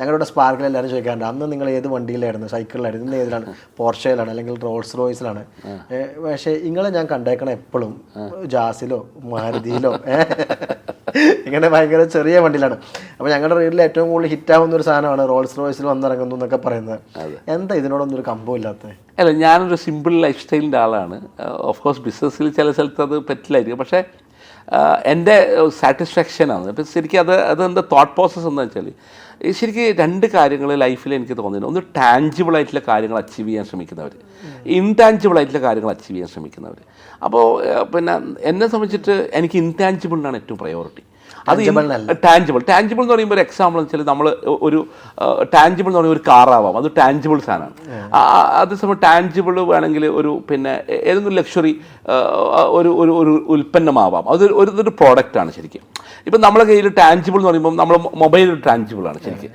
ഞങ്ങളുടെ സ്പാർക്കിൽ എല്ലാവരും ചോദിക്കാറുണ്ട് അന്ന് നിങ്ങൾ ഏത് വണ്ടിയിലായിരുന്നു, സൈക്കിളിലായിരുന്നു, ഇന്ന് ഏതിലാണ്, പോർഷയിലാണ് അല്ലെങ്കിൽ റോൾസ് റോയ്സിലാണ്. പക്ഷേ നിങ്ങളെ ഞാൻ കണ്ടേക്കണം എപ്പോഴും ജാസിലോ മാരുതിയിലോ ഇങ്ങനെ ഭയങ്കര ചെറിയ വണ്ടിയിലാണ്. അപ്പോൾ ഞങ്ങളുടെ റീഡിൽ ഏറ്റവും കൂടുതൽ ഹിറ്റാവുന്ന ഒരു സാധനമാണ് റോൾസ് റോയ്സിൽ വന്നിറങ്ങുന്നു എന്നൊക്കെ പറയുന്നത്. എന്താ ഇതിനോടൊന്നും ഒരു കമ്പമില്ലാത്തത്? അല്ല, ഞാനൊരു സിമ്പിൾ ലൈഫ് സ്റ്റൈലിൻ്റെ ആളാണ്. ഓഫ് കോഴ്സ് ബിസിനസ്സിൽ ചില സ്ഥലത്ത് അത് പറ്റില്ലായിരിക്കും, പക്ഷേ എൻ്റെ സാറ്റിസ്ഫാക്ഷനാണ്. ഇപ്പം ശരിക്കും അതെന്താ തോട്ട് പ്രോസസ്സ് എന്ന് വെച്ചാൽ ശരിക്കും രണ്ട് കാര്യങ്ങൾ ലൈഫിൽ എനിക്ക് തോന്നുന്നു. ഒന്ന് ടാഞ്ചിബിൾ ആയിട്ടുള്ള കാര്യങ്ങൾ അച്ചീവ് ചെയ്യാൻ ശ്രമിക്കുന്നവർ, ഇൻടാഞ്ചിബിൾ ആയിട്ടുള്ള കാര്യങ്ങൾ അച്ചീവ് ചെയ്യാൻ ശ്രമിക്കുന്നവർ. അപ്പോൾ പിന്നെ എന്നെ സംബന്ധിച്ചിട്ട് എനിക്ക് ഇൻടാഞ്ചിബിളിനാണ് ഏറ്റവും പ്രയോറിറ്റി. അത് ടാഞ്ചിബിൾ എന്ന് പറയുമ്പോൾ ഒരു എക്സാമ്പിൾ എന്ന് വെച്ചാൽ നമ്മൾ ഒരു ടാഞ്ചിബിൾ എന്ന് പറയുമ്പോൾ ഒരു കാറാവാം, അത് ടാഞ്ചിബിൾ സാധനമാണ്. അതേസമയം ടാഞ്ചിബിൾ വേണമെങ്കിൽ ഒരു പിന്നെ ഏതെങ്കിലും ലക്ഷറി ഒരു ഉൽപ്പന്നമാവാം, ഒരു പ്രോഡക്റ്റാണ് ശരിക്കും. ഇപ്പം നമ്മളെ കയ്യിൽ ടാഞ്ചിബിൾ എന്ന് പറയുമ്പോൾ നമ്മൾ മൊബൈൽ ടാഞ്ചിബിളാണ് ശരിക്കും.